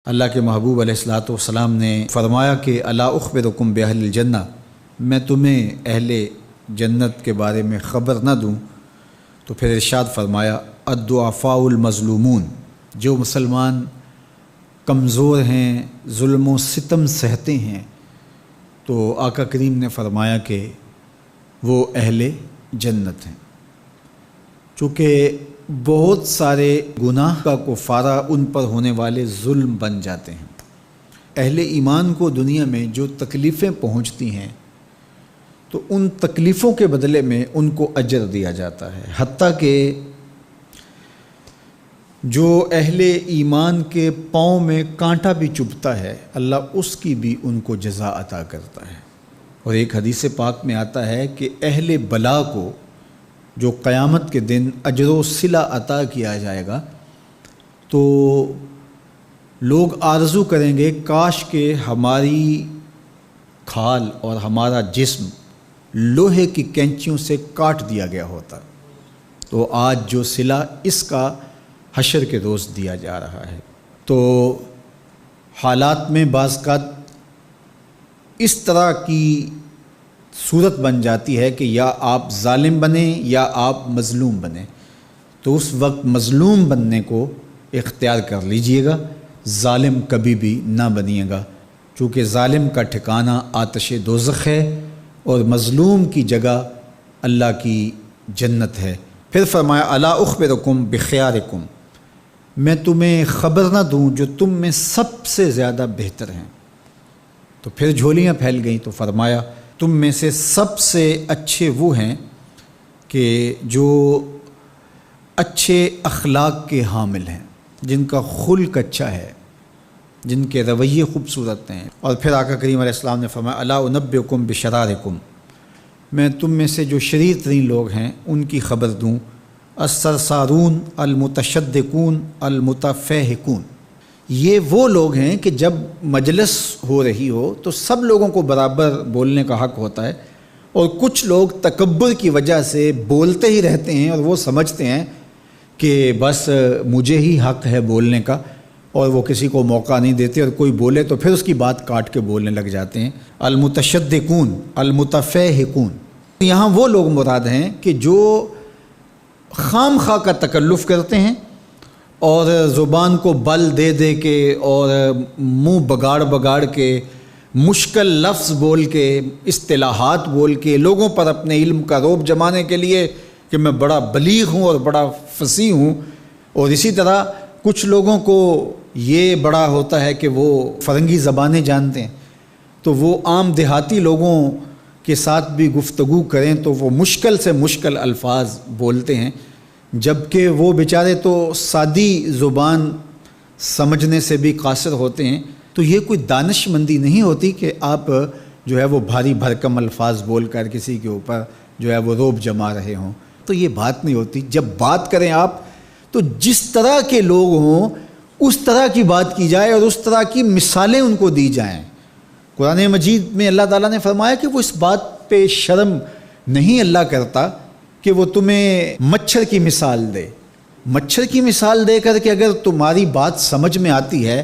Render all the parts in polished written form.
اللہ کے محبوب علیہ الصلوۃ والسلام نے فرمایا کہ الا اخبرکم باہل الجنہ، میں تمہیں اہل جنت کے بارے میں خبر نہ دوں؟ تو پھر ارشاد فرمایا الضعفاء المظلومون، جو مسلمان کمزور ہیں، ظلم و ستم سہتے ہیں، تو آقا کریم نے فرمایا کہ وہ اہل جنت ہیں۔ چونکہ بہت سارے گناہ کا کفارہ ان پر ہونے والے ظلم بن جاتے ہیں۔ اہل ایمان کو دنیا میں جو تکلیفیں پہنچتی ہیں تو ان تکلیفوں کے بدلے میں ان کو اجر دیا جاتا ہے، حتیٰ کہ جو اہل ایمان کے پاؤں میں کانٹا بھی چبھتا ہے اللہ اس کی بھی ان کو جزا عطا کرتا ہے۔ اور ایک حدیث پاک میں آتا ہے کہ اہل بلا کو جو قیامت کے دن اجر و صلہ عطا کیا جائے گا تو لوگ آرزو کریں گے کاش کہ ہماری کھال اور ہمارا جسم لوہے کی کینچیوں سے کاٹ دیا گیا ہوتا، تو آج جو صلہ اس کا حشر کے روز دیا جا رہا ہے۔ تو حالات میں بعض اوقات اس طرح کی صورت بن جاتی ہے کہ یا آپ ظالم بنیں یا آپ مظلوم بنیں، تو اس وقت مظلوم بننے کو اختیار کر لیجئے گا، ظالم کبھی بھی نہ بنیے گا، چونکہ ظالم کا ٹھکانہ آتش دوزخ ہے اور مظلوم کی جگہ اللہ کی جنت ہے۔ پھر فرمایا الا اخبرکم بخیارکم، میں تمہیں خبر نہ دوں جو تم میں سب سے زیادہ بہتر ہیں؟ تو پھر جھولیاں پھیل گئیں، تو فرمایا تم میں سے سب سے اچھے وہ ہیں کہ جو اچھے اخلاق کے حامل ہیں، جن کا خلق اچھا ہے، جن کے رویے خوبصورت ہیں۔ اور پھر آقا کریم علیہ السلام نے فرمایا الا انبئکم بشرارکم، میں تم میں سے جو شریر ترین لوگ ہیں ان کی خبر دوں، السرسارون المتشدقون المتفہقون، یہ وہ لوگ ہیں کہ جب مجلس ہو رہی ہو تو سب لوگوں کو برابر بولنے کا حق ہوتا ہے، اور کچھ لوگ تکبر کی وجہ سے بولتے ہی رہتے ہیں اور وہ سمجھتے ہیں کہ بس مجھے ہی حق ہے بولنے کا، اور وہ کسی کو موقع نہیں دیتے، اور کوئی بولے تو پھر اس کی بات کاٹ کے بولنے لگ جاتے ہیں۔ المتشدقون المتفہقون، یہاں وہ لوگ مراد ہیں کہ جو خام خواہ کا تکلف کرتے ہیں اور زبان کو بل دے دے کے اور منہ بگاڑ بگاڑ کے مشکل لفظ بول کے اصطلاحات بول کے لوگوں پر اپنے علم کا رعب جمانے کے لیے کہ میں بڑا بلیغ ہوں اور بڑا فصیح ہوں، اور اسی طرح کچھ لوگوں کو یہ بڑا ہوتا ہے کہ وہ فرنگی زبانیں جانتے ہیں، تو وہ عام دیہاتی لوگوں کے ساتھ بھی گفتگو کریں تو وہ مشکل سے مشکل الفاظ بولتے ہیں، جبکہ وہ بیچارے تو سادی زبان سمجھنے سے بھی قاصر ہوتے ہیں۔ تو یہ کوئی دانش مندی نہیں ہوتی کہ آپ جو ہے وہ بھاری بھرکم الفاظ بول کر کسی کے اوپر جو ہے وہ رعب جما رہے ہوں، تو یہ بات نہیں ہوتی۔ جب بات کریں آپ تو جس طرح کے لوگ ہوں اس طرح کی بات کی جائے اور اس طرح کی مثالیں ان کو دی جائیں۔ قرآن مجید میں اللہ تعالیٰ نے فرمایا کہ وہ اس بات پہ شرم نہیں اللہ کرتا کہ وہ تمہیں مچھر کی مثال دے، مچھر کی مثال دے کر کہ اگر تمہاری بات سمجھ میں آتی ہے،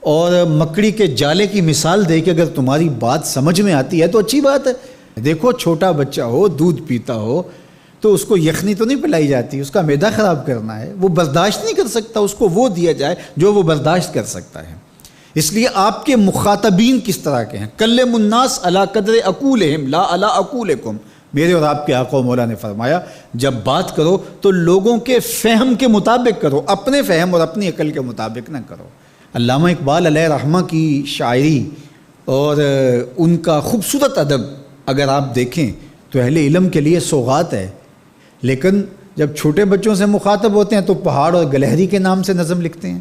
اور مکڑی کے جالے کی مثال دے کہ اگر تمہاری بات سمجھ میں آتی ہے تو اچھی بات ہے۔ دیکھو چھوٹا بچہ ہو دودھ پیتا ہو تو اس کو یخنی تو نہیں پلائی جاتی، اس کا معدہ خراب کرنا ہے، وہ برداشت نہیں کر سکتا، اس کو وہ دیا جائے جو وہ برداشت کر سکتا ہے۔ اس لیے آپ کے مخاطبین کس طرح کے ہیں؟ کلم الناس علی قدر عقولہم لا علی عقولکم، میرے اور آپ کے آقا و مولا نے فرمایا جب بات کرو تو لوگوں کے فہم کے مطابق کرو، اپنے فہم اور اپنی عقل کے مطابق نہ کرو۔ علامہ اقبال علیہ رحمہ کی شاعری اور ان کا خوبصورت ادب اگر آپ دیکھیں تو اہل علم کے لیے سوغات ہے، لیکن جب چھوٹے بچوں سے مخاطب ہوتے ہیں تو پہاڑ اور گلہری کے نام سے نظم لکھتے ہیں،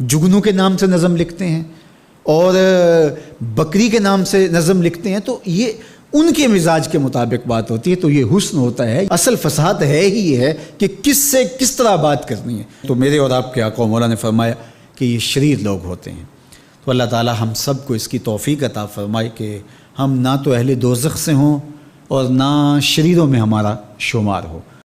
جگنو کے نام سے نظم لکھتے ہیں، اور بکری کے نام سے نظم لکھتے ہیں، تو یہ ان کے مزاج کے مطابق بات ہوتی ہے۔ تو یہ حسن ہوتا ہے، اصل فصاحت ہے ہی یہ ہے کہ کس سے کس طرح بات کرنی ہے۔ تو میرے اور آپ کے آقا و مولا نے فرمایا کہ یہ شریر لوگ ہوتے ہیں۔ تو اللہ تعالی ہم سب کو اس کی توفیق عطا فرمائے کہ ہم نہ تو اہل دوزخ سے ہوں اور نہ شریروں میں ہمارا شمار ہو۔